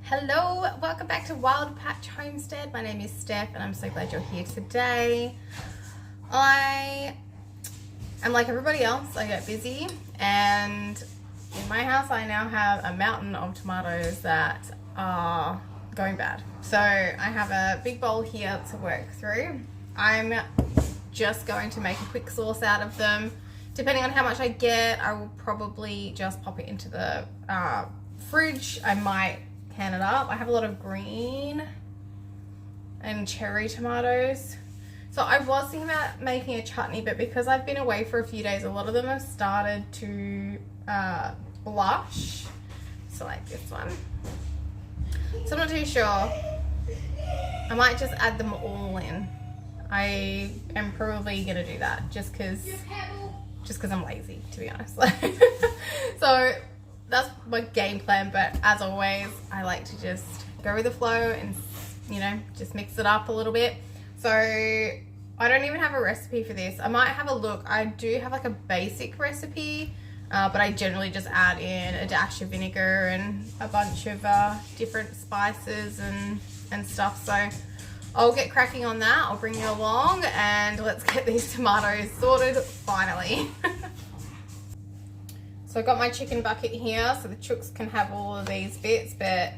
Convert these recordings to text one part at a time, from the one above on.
Hello, welcome back to Wild Patch Homestead. My name is Steph and I'm so glad you're here today. I am like everybody else, I get busy, and in my house I now have a mountain of tomatoes that are going bad. So I have a big bowl here to work through. I'm just going to make a quick sauce out of them. Depending on how much I get, I will probably just pop it into the fridge. I might can it up. I have a lot of green and cherry tomatoes. So I was thinking about making a chutney, but because I've been away for a few days, a lot of them have started to blush. So like this one. So I'm not too sure. I might just add them all in. I am probably gonna do that just because I'm lazy, to be honest. So that's my game plan, but as always I like to just go with the flow and, you know, just mix it up a little bit. So I don't even have a recipe for this. I might have a look. I do have like a basic recipe, but I generally just add in a dash of vinegar and a bunch of different spices and stuff. So I'll get cracking on that. I'll bring you along and let's get these tomatoes sorted finally. So I've got my chicken bucket here so the chooks can have all of these bits, but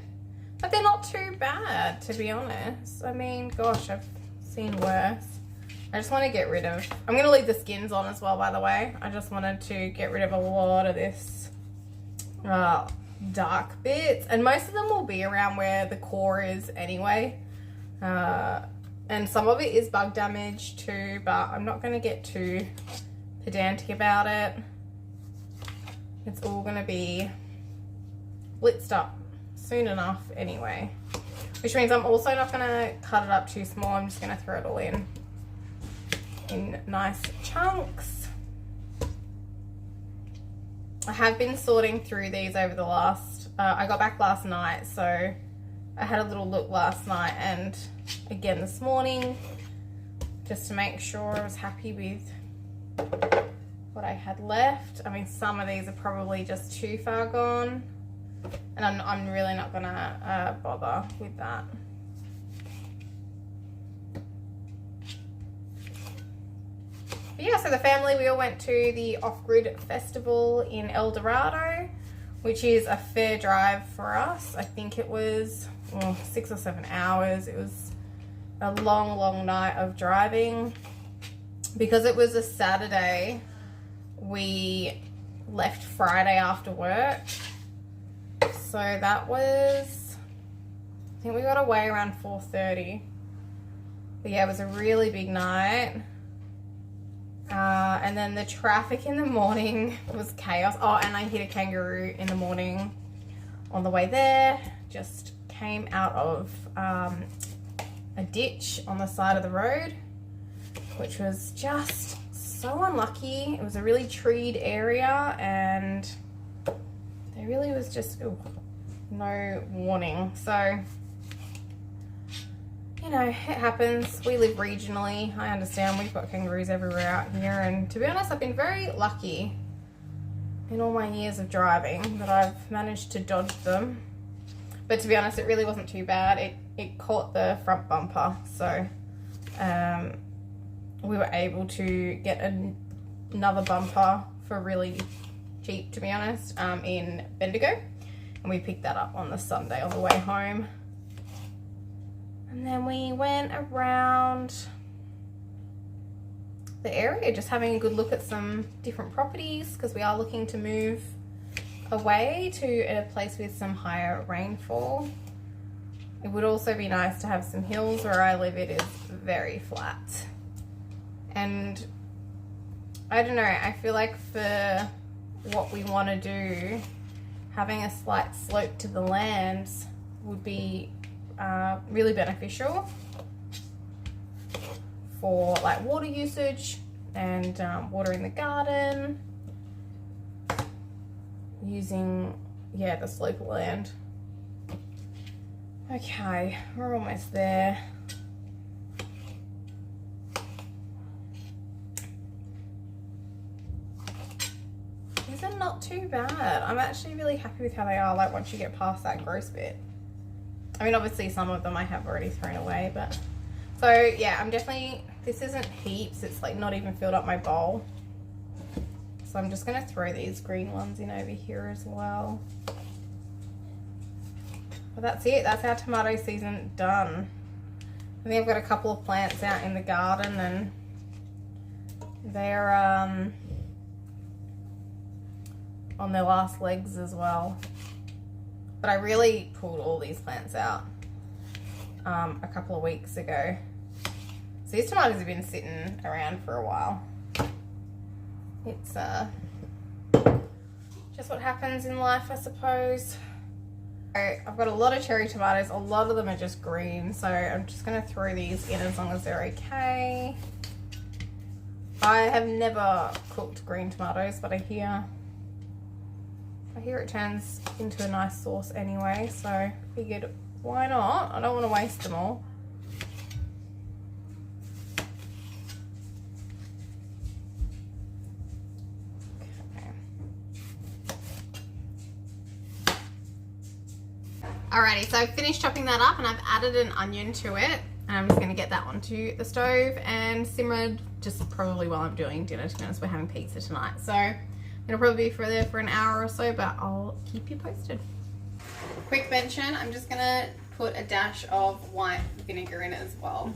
they're not too bad, to be honest. I mean, gosh, I've seen worse. I just want to get rid of, I'm going to leave the skins on as well, by the way. I just wanted to get rid of a lot of this dark bits, and most of them will be around where the core is anyway. And some of it is bug damage too, but I'm not going to get too pedantic about it. It's all going to be blitzed up soon enough anyway. Which means I'm also not going to cut it up too small. I'm just going to throw it all in nice chunks. I have been sorting through these over the last... I got back last night, so I had a little look last night and again this morning just to make sure I was happy with what I had left. I mean, some of these are probably just too far gone, and I'm really not gonna bother with that. But yeah, so the family, we all went to the Off-Grid Festival in El Dorado, which is a fair drive for us. I think it was 6 or 7 hours. It was a long night of driving. Because it was a Saturday, we left Friday after work, so that was, I think we got away around 4:30. But yeah, it was a really big night, and then the traffic in the morning was chaos. Oh, and I hit a kangaroo in the morning on the way there. Just came out of a ditch on the side of the road, which was just so unlucky. It was a really treed area and there really was just no warning. So, you know, it happens. We live regionally. I understand we've got kangaroos everywhere out here, and to be honest, I've been very lucky in all my years of driving that I've managed to dodge them. But to be honest, it really wasn't too bad. It caught the front bumper, so we were able to get another bumper for really cheap, to be honest, in Bendigo, and we picked that up on the Sunday on the way home. And then we went around the area just having a good look at some different properties, because we are looking to move away to a place with some higher rainfall. It would also be nice to have some hills. Where I live, it is very flat. And I don't know, I feel like for what we want to do, having a slight slope to the land would be really beneficial for like water usage and watering the garden, using, yeah, the slope of land. Okay, we're almost there. These are not too bad. I'm actually really happy with how they are, like once you get past that gross bit. I mean, obviously some of them I have already thrown away, but so yeah, I'm definitely, this isn't heaps, it's like not even filled up my bowl. So I'm just gonna throw these green ones in over here as well. But that's it, that's our tomato season done. I think I've got a couple of plants out in the garden and they're on their last legs as well. But I really pulled all these plants out a couple of weeks ago. So these tomatoes have been sitting around for a while. It's just what happens in life, I suppose. I've got a lot of cherry tomatoes. A lot of them are just green, so I'm just going to throw these in as long as they're okay. I have never cooked green tomatoes, but I hear it turns into a nice sauce anyway, so I figured why not? I don't want to waste them all. Alrighty, so I've finished chopping that up and I've added an onion to it. And I'm just going to get that onto the stove and simmered just probably while I'm doing dinner, to be honest. We're having pizza tonight. So it'll probably be there for an hour or so, but I'll keep you posted. Quick mention, I'm just going to put a dash of white vinegar in it as well.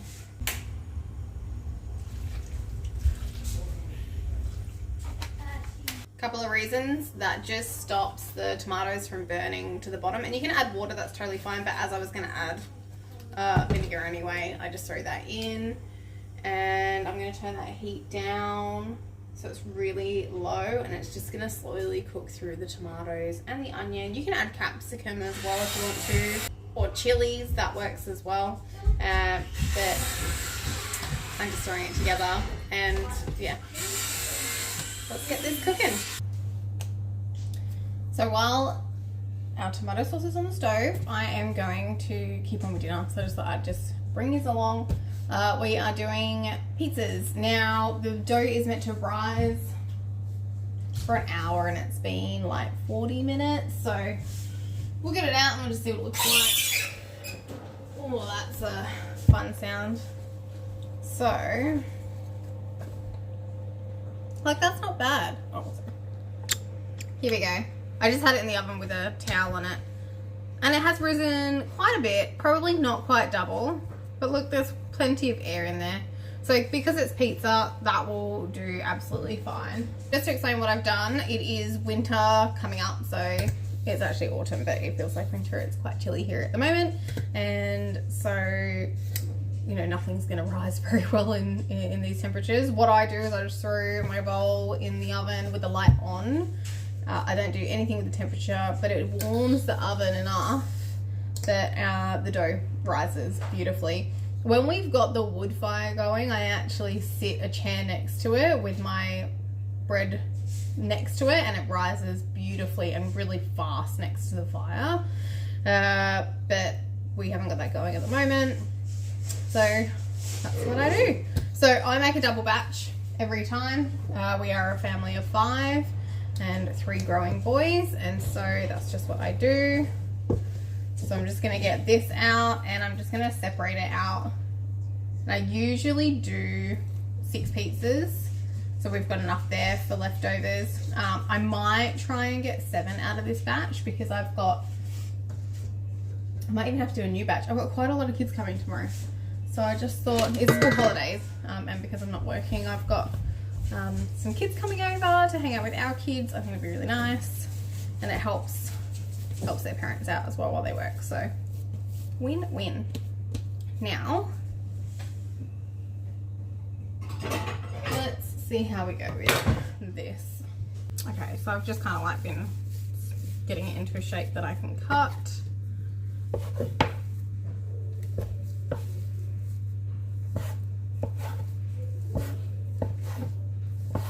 Couple of reasons, that just stops the tomatoes from burning to the bottom, and you can add water, that's totally fine, but as I was going to add vinegar anyway, I just throw that in, and I'm going to turn that heat down so it's really low, and it's just going to slowly cook through the tomatoes and the onion. You can add capsicum as well if you want to, or chilies, that works as well, but I'm just throwing it together, and yeah. Let's get this cooking. So while our tomato sauce is on the stove, I am going to keep on with dinner. So I just thought I'd just bring these along. We are doing pizzas. Now the dough is meant to rise for an hour and it's been like 40 minutes. So we'll get it out and we'll just see what it looks like. Oh, that's a fun sound. So, like, that's not bad. Oh, sorry. Here we go. I just had it in the oven with a towel on it. And it has risen quite a bit. Probably not quite double. But look, there's plenty of air in there. So because it's pizza, that will do absolutely fine. Just to explain what I've done, it is winter coming up. So it's actually autumn, but it feels like winter. It's quite chilly here at the moment. And so, you know, nothing's going to rise very well in these temperatures. What I do is I just throw my bowl in the oven with the light on. I don't do anything with the temperature, but it warms the oven enough that the dough rises beautifully. When we've got the wood fire going, I actually sit a chair next to it with my bread next to it, and it rises beautifully and really fast next to the fire. But we haven't got that going at the moment. So that's what I do. So I make a double batch every time. We are a family of 5 and 3 growing boys, and so that's just what I do. So I'm just gonna get this out and I'm just gonna separate it out. And I usually do 6 pizzas, so we've got enough there for leftovers. I might try and get 7 out of this batch because I might even have to do a new batch. I've got quite a lot of kids coming tomorrow. So I just thought, it's school holidays, and because I'm not working, I've got some kids coming over to hang out with our kids. I think it'd be really nice, and it helps their parents out as well while they work. So win-win. Now, let's see how we go with this. Okay, so I've just kind of like been getting it into a shape that I can cut.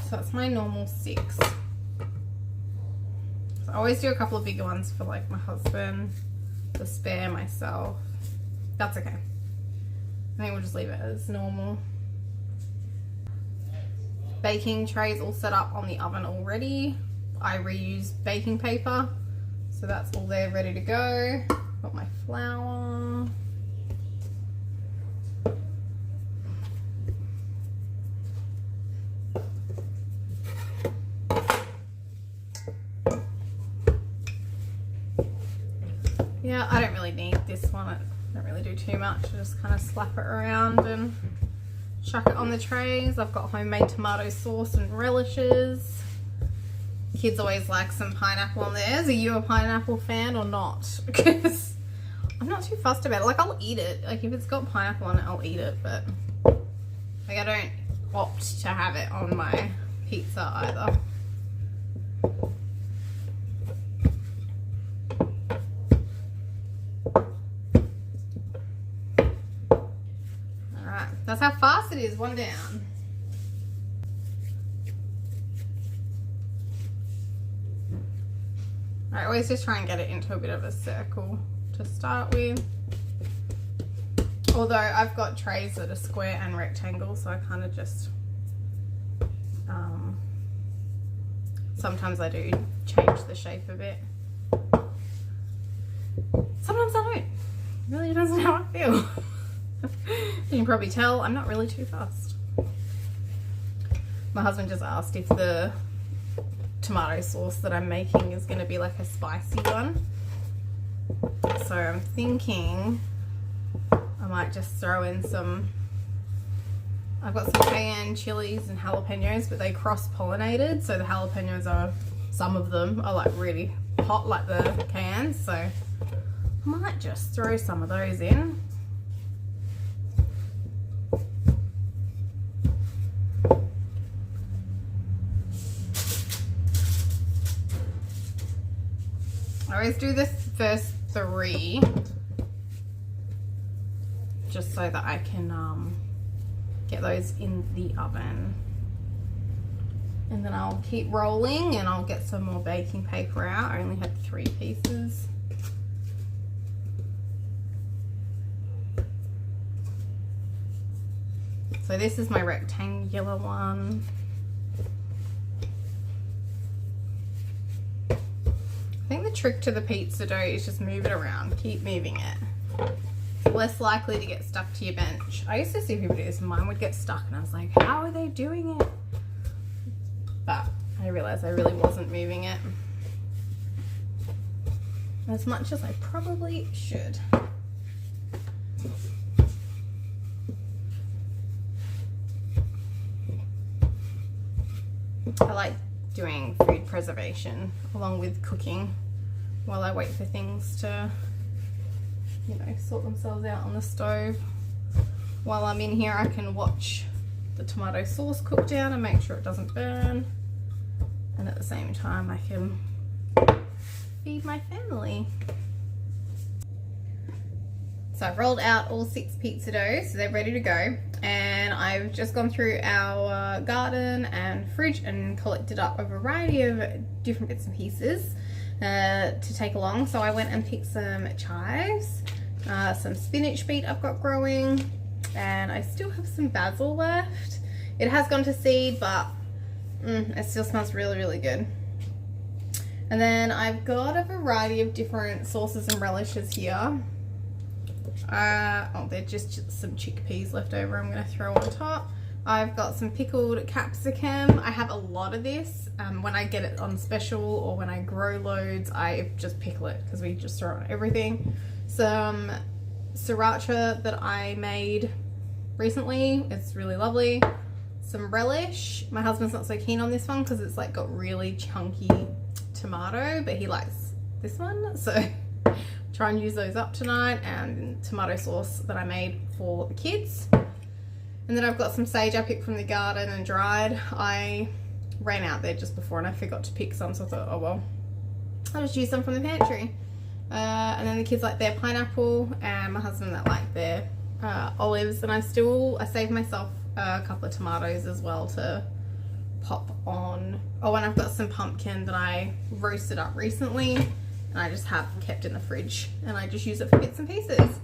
So that's my normal 6. So I always do a couple of bigger ones for like my husband, the spare, myself. That's okay. I think we'll just leave it as normal. Baking trays all set up on the oven already. I reuse baking paper, so that's all there ready to go. Got my flour. Yeah, I don't really need this one. I don't really do too much. I just kind of slap it around and chuck it on the trays. I've got homemade tomato sauce and relishes. Kids always like some pineapple on theirs. Are you a pineapple fan or not? Because I'm not too fussed about it. Like, I'll eat it. Like, if it's got pineapple on it, I'll eat it. But, like, I don't opt to have it on my pizza either. That's how fast it is, one down. I always just try and get it into a bit of a circle to start with. Although I've got trays that are square and rectangle, so I kind of just, sometimes I do change the shape a bit. Sometimes I don't. It really depends on how I feel. You can probably tell I'm not really too fast. My husband just asked if the tomato sauce that I'm making is going to be like a spicy one. So I'm thinking I might just throw in some, I've got some cayenne chilies and jalapenos, but they cross-pollinated. So the jalapenos are, some of them are like really hot like the cayenne. So I might just throw some of those in. I always do the first 3 just so that I can get those in the oven, and then I'll keep rolling and I'll get some more baking paper out. I only had 3 pieces. So this is my rectangular one. I think the trick to the pizza dough is just move it around, keep moving it. It's less likely to get stuck to your bench. I used to see people do this and mine would get stuck and I was like, how are they doing it? But I realized I really wasn't moving it as much as I probably should. I like doing food preservation along with cooking while I wait for things to, you know, sort themselves out on the stove. While I'm in here, I can watch the tomato sauce cook down and make sure it doesn't burn, and at the same time I can feed my family. So I've rolled out all 6 pizza doughs, so they're ready to go. And I've just gone through our garden and fridge and collected up a variety of different bits and pieces to take along. So I went and picked some chives, some spinach beet I've got growing, and I still have some basil left. It has gone to seed, but it still smells really, really good. And then I've got a variety of different sauces and relishes here. Oh, they're just some chickpeas left over I'm going to throw on top. I've got some pickled capsicum. I have a lot of this. When I get it on special or when I grow loads, I just pickle it because we just throw it on everything. Some sriracha that I made recently. It's really lovely. Some relish. My husband's not so keen on this one because it's like got really chunky tomato, but he likes this one. So try and use those up tonight, and tomato sauce that I made for the kids. And then I've got some sage I picked from the garden and dried. I ran out there just before and I forgot to pick some, so I thought, oh well, I'll just use some from the pantry. And then the kids like their pineapple, and my husband that like their olives. And I saved myself a couple of tomatoes as well to pop on. Oh, and I've got some pumpkin that I roasted up recently, and I just have kept in the fridge, and I just use it for bits and pieces.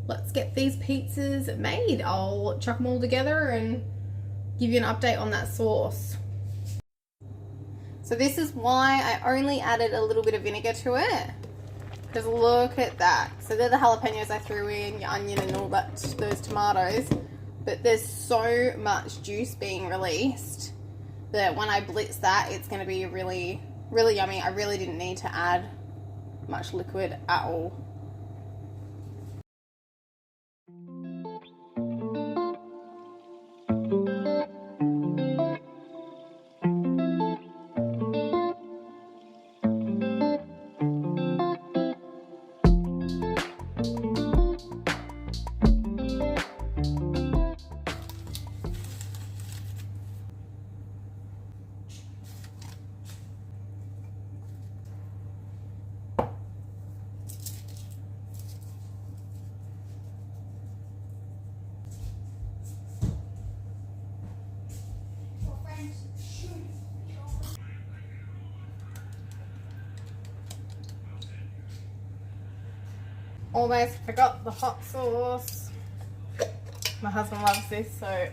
Let's get these pizzas made. I'll chuck them all together and give you an update on that sauce. So this is why I only added a little bit of vinegar to it. Because look at that. So they're the jalapenos I threw in, your onion and all that, those tomatoes. But there's so much juice being released that when I blitz that, it's going to be really, really yummy. I really didn't need to add much liquid at all. Almost forgot the hot sauce. My husband loves this, so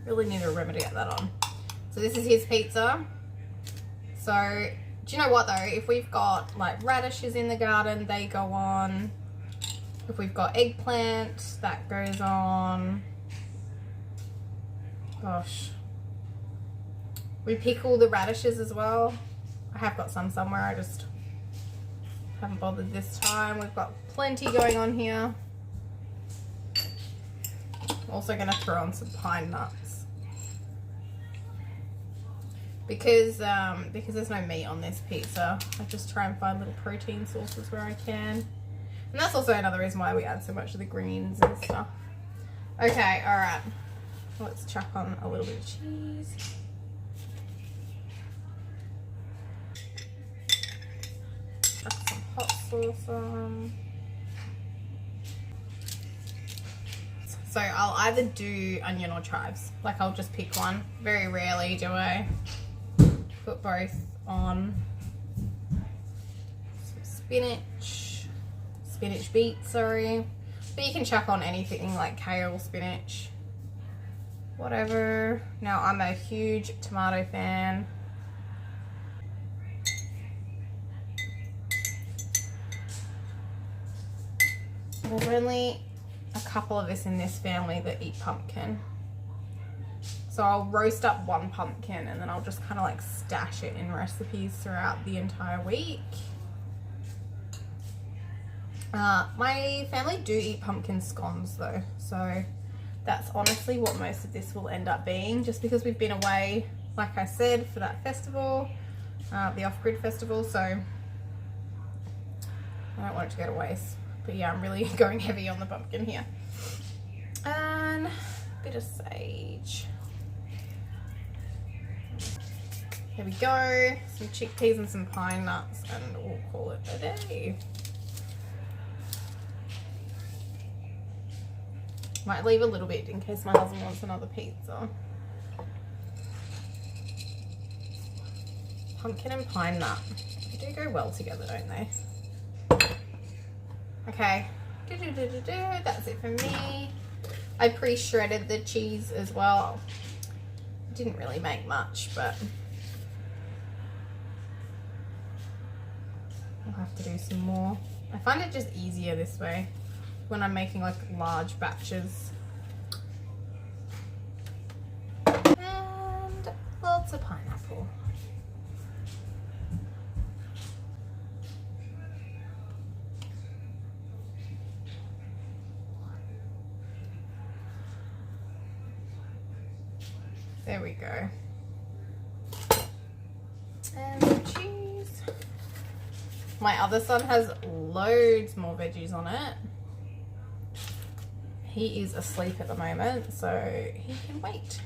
really need to remember to get that on. So this is his pizza. So do you know what though? If we've got like radishes in the garden, they go on. If we've got eggplant, that goes on. Gosh. We pickle the radishes as well. I have got some somewhere, I just haven't bothered this time. We've got plenty going on here. Also going to throw on some pine nuts. Because there's no meat on this pizza, I just try and find little protein sources where I can. And that's also another reason why we add so much of the greens and stuff. Okay, alright. Let's chuck on a little bit of cheese. Chuck some hot sauce on. So I'll either do onion or chives. Like I'll just pick one. Very rarely do I put both on. Some spinach beets, sorry. But you can chuck on anything like kale, spinach, whatever. Now I'm a huge tomato fan. There's only a couple of us in this family that eat pumpkin. So I'll roast up one pumpkin and then I'll just kind of like stash it in recipes throughout the entire week. My family do eat pumpkin scones though, so that's honestly what most of this will end up being, just because we've been away, like I said, for that festival, the Off-Grid Festival, so I don't want it to go to waste. But yeah, I'm really going heavy on the pumpkin here. And a bit of sage. There we go. Some chickpeas and some pine nuts, and we'll call it a day. Might leave a little bit in case my husband wants another pizza. Pumpkin and pine nut. They do go well together, don't they? Okay, that's it for me. I pre-shredded the cheese as well. Didn't really make much, but I'll have to do some more. I find it just easier this way when I'm making like large batches. And lots of pineapple. There we go. And some cheese. My other son has loads more veggies on it. He is asleep at the moment, so he can wait.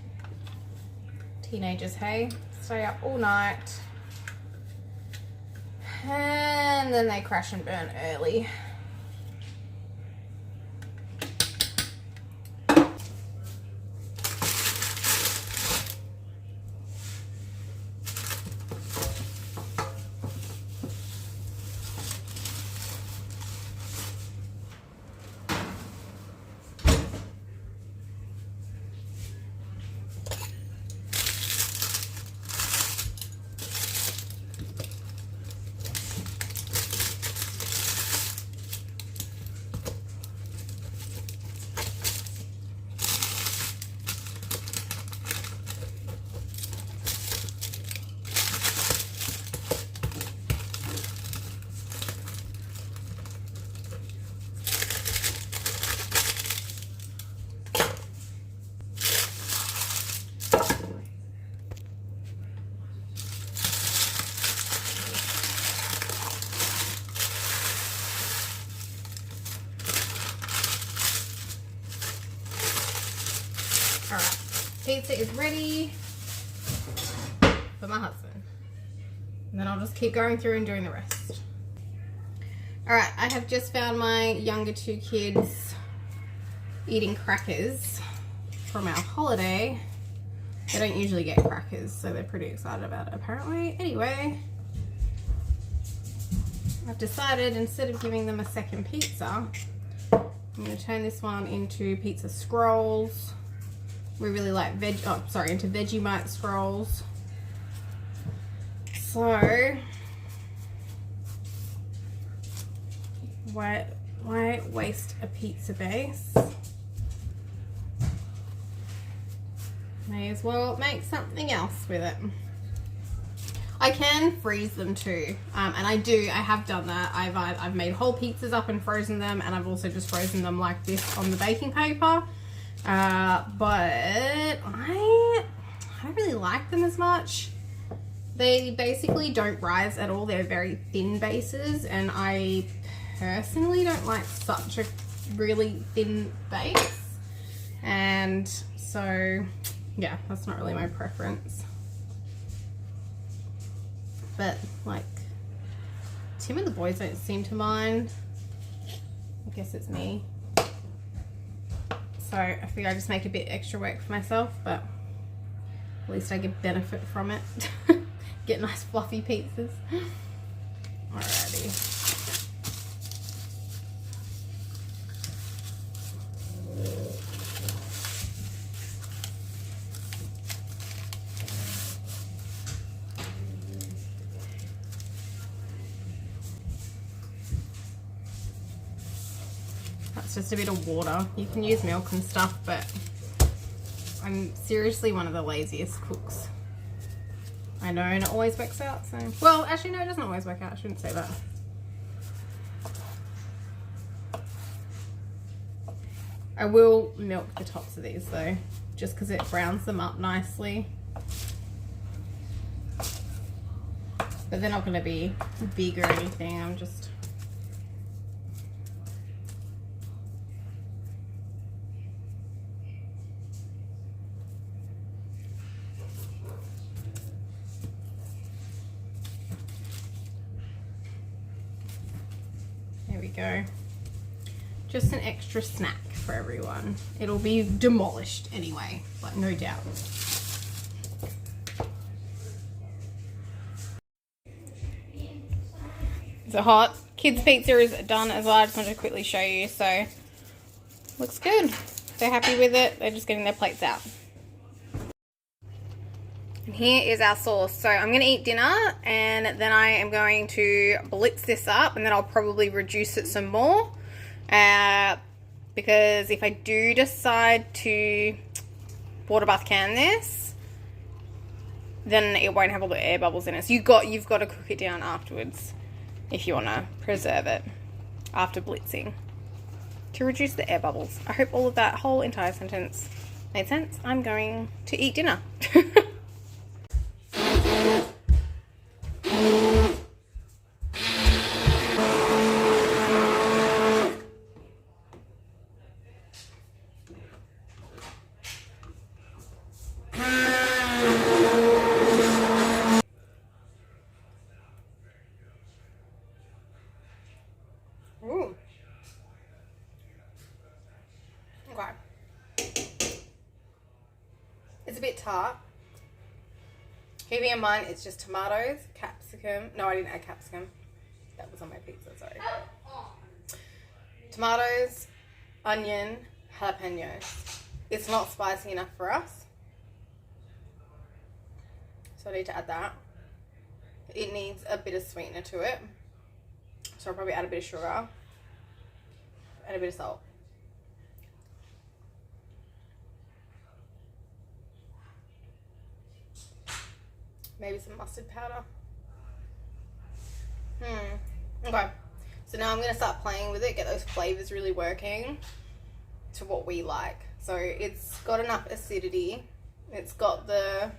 Teenagers, hey, stay up all night. And then they crash and burn early. pizza is ready for my husband. And then I'll just keep going through and doing the rest. Alright, I have just found my younger 2 kids eating crackers from our holiday. They don't usually get crackers, so they're pretty excited about it apparently. Anyway, I've decided instead of giving them a second pizza, I'm going to turn this one into pizza scrolls. We really like into Vegemite scrolls. So, why waste a pizza base? May as well make something else with it. I can freeze them too, and I have done that. I've made whole pizzas up and frozen them, and I've also just frozen them like this on the baking paper. But I don't really like them as much. They basically don't rise at all. They're very thin bases, and I personally don't like such a really thin base. And so, yeah, that's not really my preference. But like, Tim and the boys don't seem to mind. I guess it's me. So I figure I just make a bit extra work for myself, but at least I get benefit from it. Get nice fluffy pizzas. Alrighty. That's just a bit of water. You can use milk and stuff, but I'm seriously one of the laziest cooks. I know, and it always works out, so... Well, actually, no, it doesn't always work out. I shouldn't say that. I will milk the tops of these, though, just because it browns them up nicely. But they're not going to be big or anything. I'm just... There we go. Just an extra snack for everyone. It'll be demolished anyway, like no doubt. Is it hot? Kids pizza is done as well. I just wanted to quickly show you. So looks good. They're happy with it. They're just getting their plates out. And here is our sauce. So I'm going to eat dinner, and then I am going to blitz this up, and then I'll probably reduce it some more. Because if I do decide to water bath can this, then it won't have all the air bubbles in it. So you've got to cook it down afterwards if you want to preserve it after blitzing to reduce the air bubbles. I hope all of that whole entire sentence made sense. I'm going to eat dinner. Ooh. Okay. It's a bit tart. Keeping in mind, it's just tomatoes, capsicum. No, I didn't add capsicum. That was on my pizza, sorry. Tomatoes, onion, jalapeno. It's not spicy enough for us, so I need to add that. It needs a bit of sweetener to it, so I'll probably add a bit of sugar and a bit of salt. Maybe some mustard powder. Okay, so now I'm going to start playing with it, get those flavors really working to what we like. So it's got enough acidity, it's got the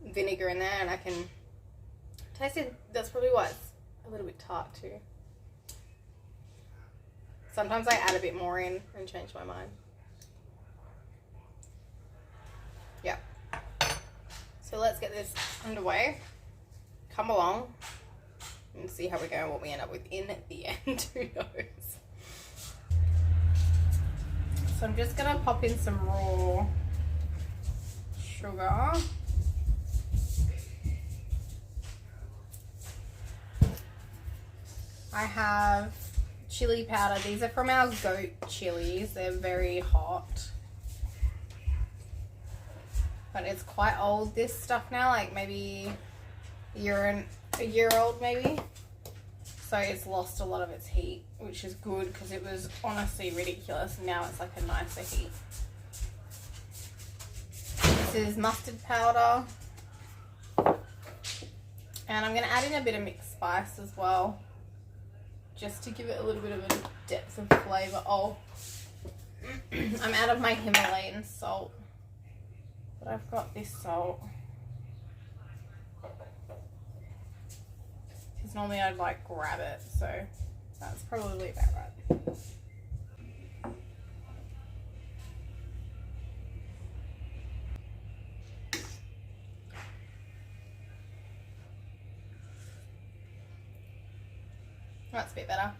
vinegar in there, and I can taste it. That's probably why it's a little bit tart too. Sometimes I add a bit more in and change my mind. Yeah. So let's get this underway. Come along and see how we go and what we end up with in the end. Who knows? So I'm just gonna pop in some raw sugar. I have chili powder. These are from our goat chilies. They're very hot. But it's quite old, this stuff now, like maybe a year old maybe. So it's lost a lot of its heat, which is good because it was honestly ridiculous. Now it's like a nicer heat. This is mustard powder. And I'm going to add in a bit of mixed spice as well, just to give it a little bit of a depth of flavour. Oh, I'm out of my Himalayan salt, but I've got this salt. Because normally I'd like grab it, so that's probably about right. That's a bit better.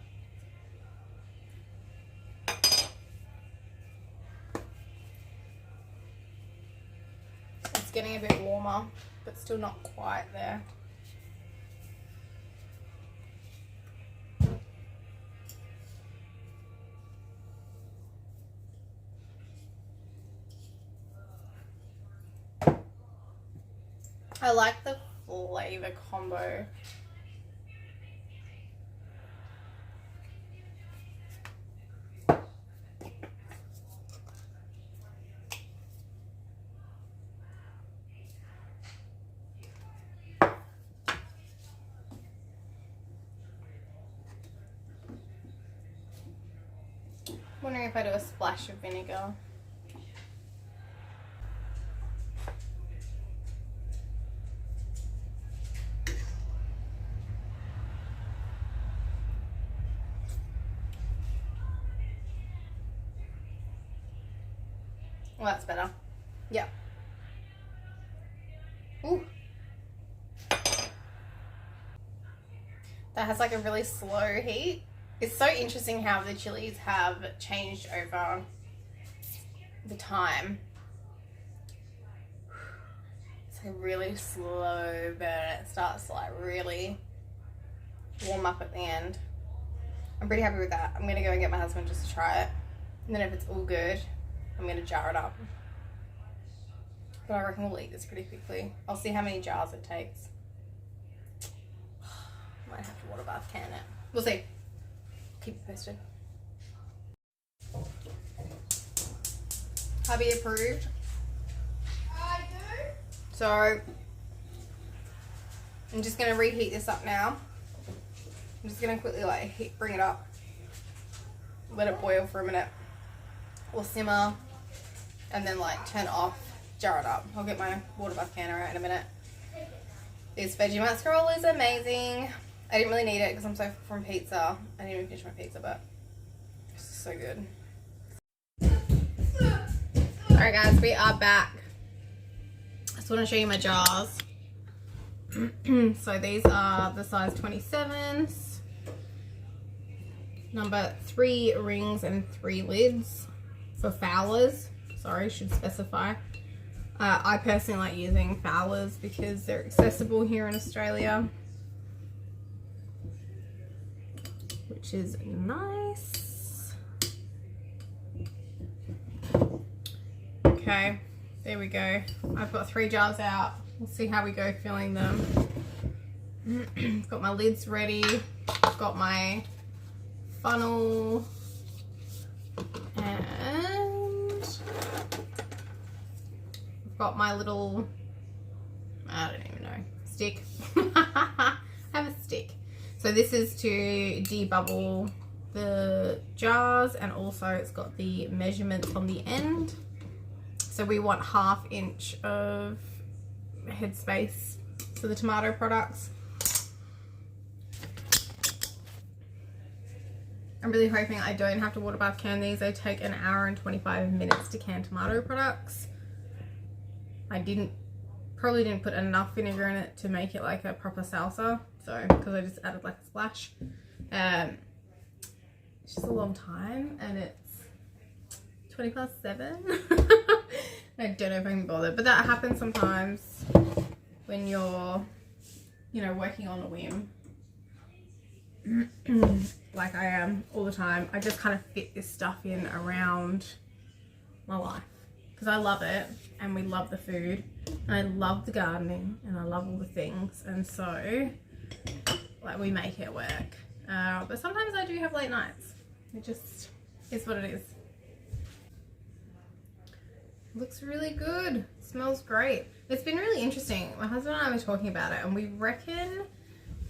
It's getting a bit warmer, but still not quite there. I like the flavor combo. Wondering if I do a splash of vinegar. Well, that's better. Yeah. Ooh. That has like a really slow heat. It's so interesting how the chilies have changed over the time. It's like really slow burn. It starts to like really warm up at the end. I'm pretty happy with that. I'm gonna go and get my husband just to try it. And then if it's all good, I'm gonna jar it up. But I reckon we'll eat this pretty quickly. I'll see how many jars it takes. Might have to water bath can it. We'll see. Keep it posted. Hubby approved. I do. So I'm just gonna reheat this up now. I'm just gonna quickly like bring it up, let it boil for a minute, or simmer, and then like turn it off, jar it up. I'll get my water bath can out in a minute. This Vegemite scroll is amazing. I didn't really need it because I'm so full from pizza. I didn't even finish my pizza, but it's so good. Alright guys, we are back. I just want to show you my jars. So these are the size 27s. Number 3 rings and 3 lids for Fowlers. Sorry, should specify. I personally like using Fowlers because they're accessible here in Australia, which is nice. Okay, there we go. I've got 3 jars out. We'll see how we go filling them. Got my lids ready. Got my funnel. And I've got my little, I don't even know, stick. I have a stick. So this is to debubble the jars, and also it's got the measurements on the end. So we want 1/2 inch of headspace for the tomato products. I'm really hoping I don't have to water bath can these. They take 1 hour and 25 minutes to can tomato products. I didn't probably didn't put enough vinegar in it to make it like a proper salsa. So, because I just added like a splash. It's just a long time, and it's 7:20. I don't know if I can bother, but that happens sometimes when you're, you know, working on a whim. Like I am all the time. I just kind of fit this stuff in around my life because I love it and we love the food and I love the gardening and I love all the things, and so like we make it work. But sometimes I do have late nights. It just is what it is. Looks really good. Smells great. It's been really interesting. My husband and I were talking about it, and we reckon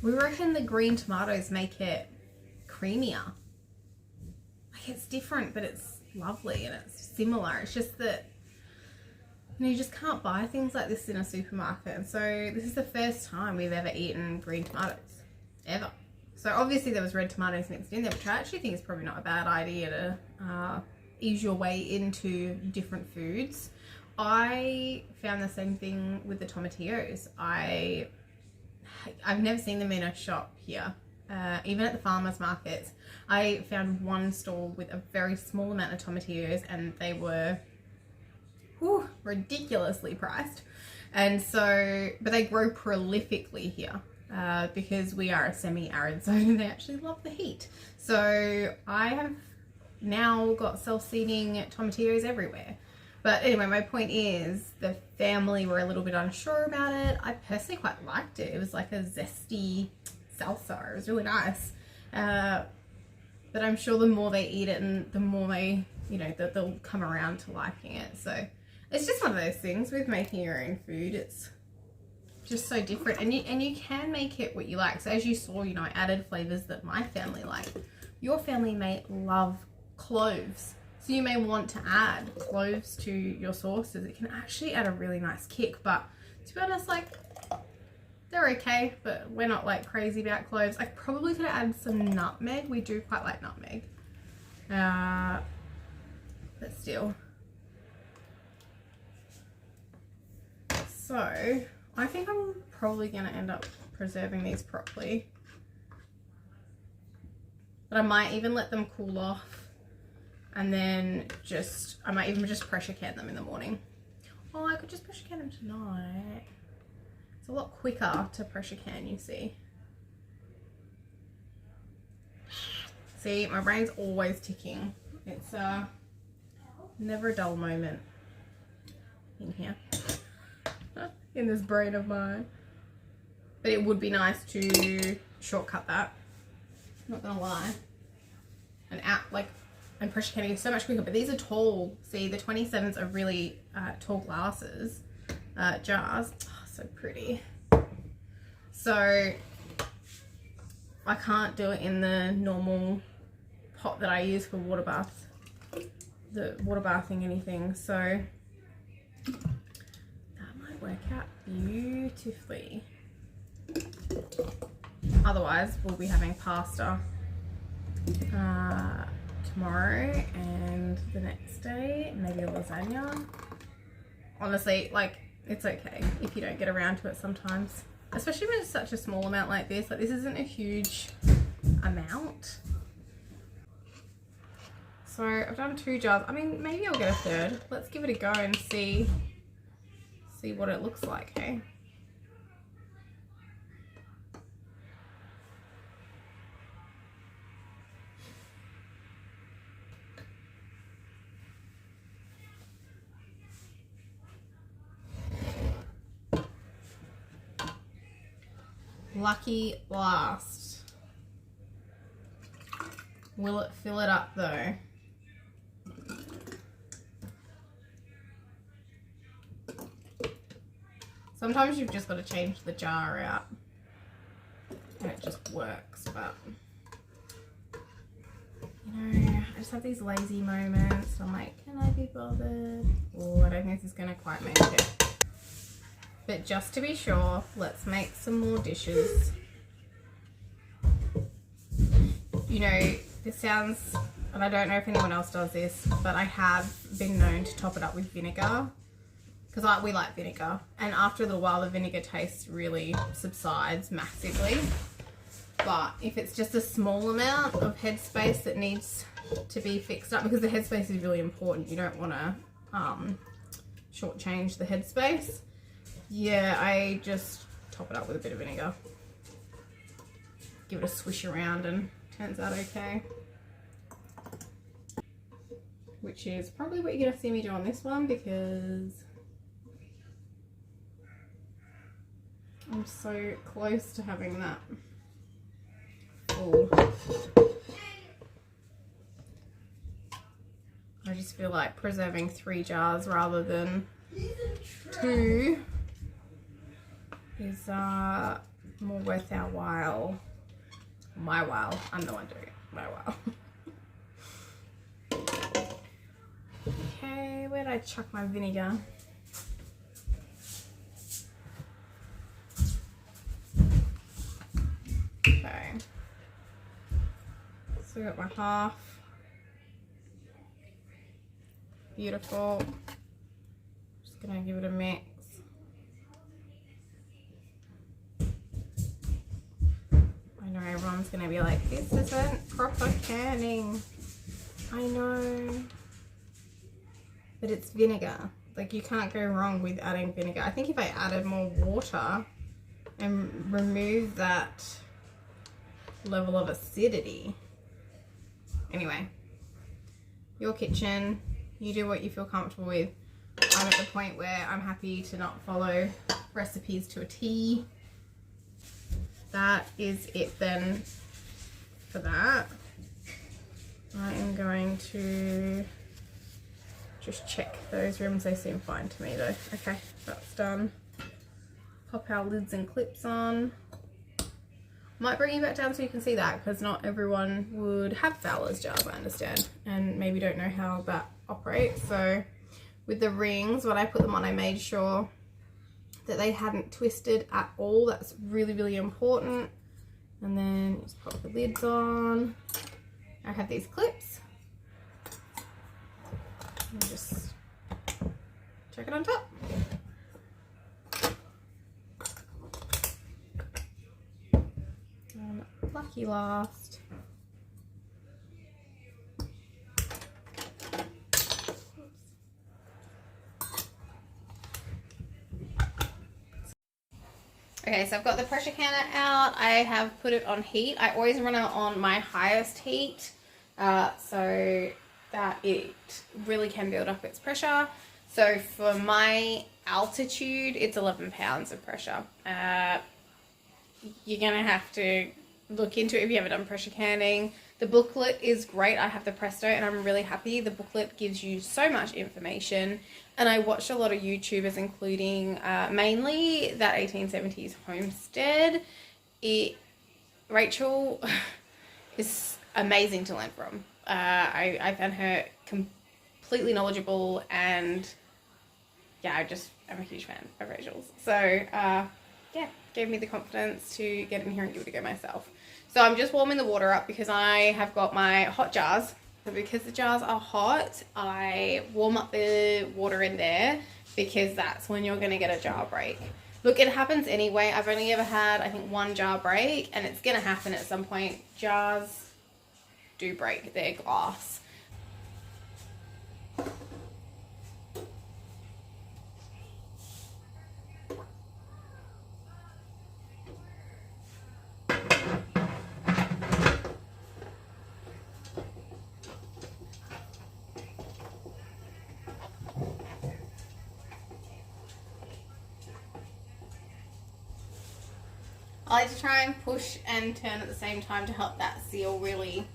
the green tomatoes make it creamier. Like it's different, but it's lovely and it's similar. It's just that, you know, you just can't buy things like this in a supermarket. And so this is the first time we've ever eaten green tomatoes, ever. So obviously there was red tomatoes mixed in there, which I actually think is probably not a bad idea to ease your way into different foods. I found the same thing with the tomatillos. I've never seen them in a shop here. Even at the farmers markets, I found one stall with a very small amount of tomatillos, and they were ridiculously priced. And so, but they grow prolifically here because we are a semi-arid zone and they actually love the heat. So I have now got self-seeding tomatillos everywhere. But anyway, my point is the family were a little bit unsure about it. I personally quite liked it. It was like a zesty salsa. It was really nice. But I'm sure the more they eat it and the more they, you know, they'll come around to liking it. So it's just one of those things with making your own food. It's just so different. And you can make it what you like. So as you saw, you know, I added flavors that my family like. Your family may love cloves. So you may want to add cloves to your sauces. It can actually add a really nice kick, but to be honest, like, they're okay, but we're not like crazy about cloves. I probably could add some nutmeg. We do quite like nutmeg. But still. So I think I'm probably gonna end up preserving these properly. But I might even let them cool off. And then I might even just pressure can them in the morning. Oh, I could just pressure can them tonight. It's a lot quicker to pressure can, you see. See, my brain's always ticking. It's never a dull moment in here, in this brain of mine. But it would be nice to shortcut that. Not gonna lie. And pressure canning is so much quicker, but these are tall. See, the 27s are really tall glasses, jars. Oh, so pretty. So I can't do it in the normal pot that I use for water baths, the water bathing anything. So that might work out beautifully. Otherwise, we'll be having pasta tomorrow, and the next day maybe a lasagna. Honestly, like, it's okay if you don't get around to it sometimes, especially when it's such a small amount like this. Like, this isn't a huge amount. So I've done 2 jars. I mean, maybe I'll get a third. Let's give it a go and see what it looks like, hey? Lucky last. Will it fill it up though? Sometimes you've just got to change the jar out and it just works, but you know, I just have these lazy moments. I'm like, can I be bothered? Oh, I don't think this is going to quite make it. But just to be sure, let's make some more dishes. You know, this sounds, and I don't know if anyone else does this, but I have been known to top it up with vinegar. because we like vinegar, and after a little while the vinegar taste really subsides massively. But if it's just a small amount of headspace that needs to be fixed up, because the headspace is really important, you don't want to shortchange the headspace. Yeah, I just top it up with a bit of vinegar, give it a swish around, and turns out okay. Which is probably what you're going to see me do on this one, because I'm so close to having that full. I just feel like preserving 3 jars rather than 2 is more worth our while. My while. I'm the one doing it. My while. Okay, where did I chuck my vinegar? Okay. So I got my half. Beautiful. Just gonna give it a mix. I know everyone's gonna be like, this isn't proper canning. I know. But it's vinegar. Like, you can't go wrong with adding vinegar. I think if I added more water and remove that level of acidity. Anyway, your kitchen, you do what you feel comfortable with. I'm at the point where I'm happy to not follow recipes to a T. That is it then for that. I am going to just check those rooms. They seem fine to me though. Okay, that's done. Pop our lids and clips on. Might bring you back down so you can see that, because not everyone would have Fowler's jars, I understand, and maybe don't know how that operates. So with the rings, when I put them on, I made sure that they hadn't twisted at all. That's really, really important. And then just pop the lids on. I have these clips. And just chuck it on top. And lucky last. Okay, so I've got the pressure canner out. I have put it on heat. I always run it on my highest heat so that it really can build up its pressure. So for my altitude, it's 11 pounds of pressure. You're going to have to look into it if you haven't done pressure canning. The booklet is great. I have the Presto and I'm really happy. The booklet gives you so much information. And I watched a lot of YouTubers, including mainly that 1870s homestead. Rachel is amazing to learn from. I found her completely knowledgeable, and yeah, I'm a huge fan of Rachel's. So yeah, gave me the confidence to get in here and give it a go myself. So I'm just warming the water up because I have got my hot jars. So because the jars are hot, I warm up the water in there because that's when you're going to get a jar break. Look, it happens anyway. I've only ever had, I think, 1 jar break, and it's going to happen at some point. Jars do break, they're glass. I like to try and push and turn at the same time to help that seal really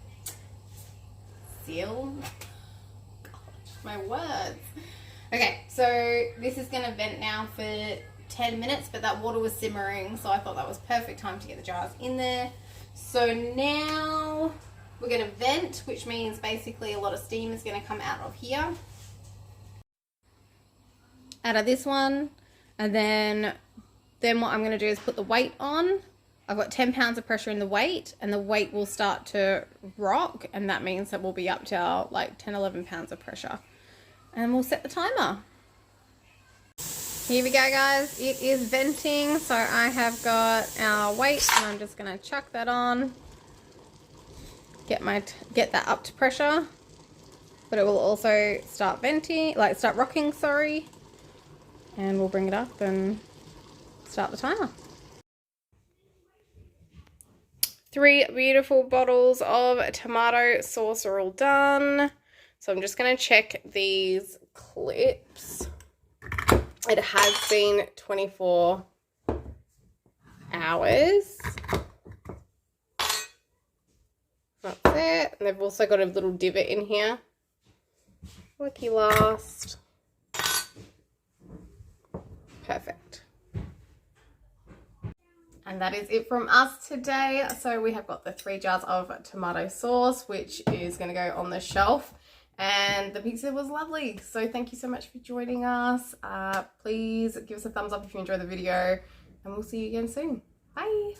seal. Gosh, my words. Okay, so this is going to vent now for 10 minutes, but that water was simmering, so I thought that was perfect time to get the jars in there. So now we're going to vent, which means basically a lot of steam is going to come out of here. Out of this one, and then what I'm going to do is put the weight on. I've got 10 pounds of pressure in the weight, and the weight will start to rock, and that means that we'll be up to like 10, 11 pounds of pressure. And we'll set the timer. Here we go, guys. It is venting, so I have got our weight and I'm just going to chuck that on. Get that up to pressure, but it will also start venting, like start rocking, sorry. And we'll bring it up and start the timer. 3 beautiful bottles of tomato sauce are all done. So I'm just going to check these clips. It has been 24 hours. That's it. And they've also got a little divot in here. Lucky last. Perfect. And that is it from us today. So we have got the 3 jars of tomato sauce, which is going to go on the shelf. And the pizza was lovely. So thank you so much for joining us. Please give us a thumbs up if you enjoyed the video. And we'll see you again soon. Bye.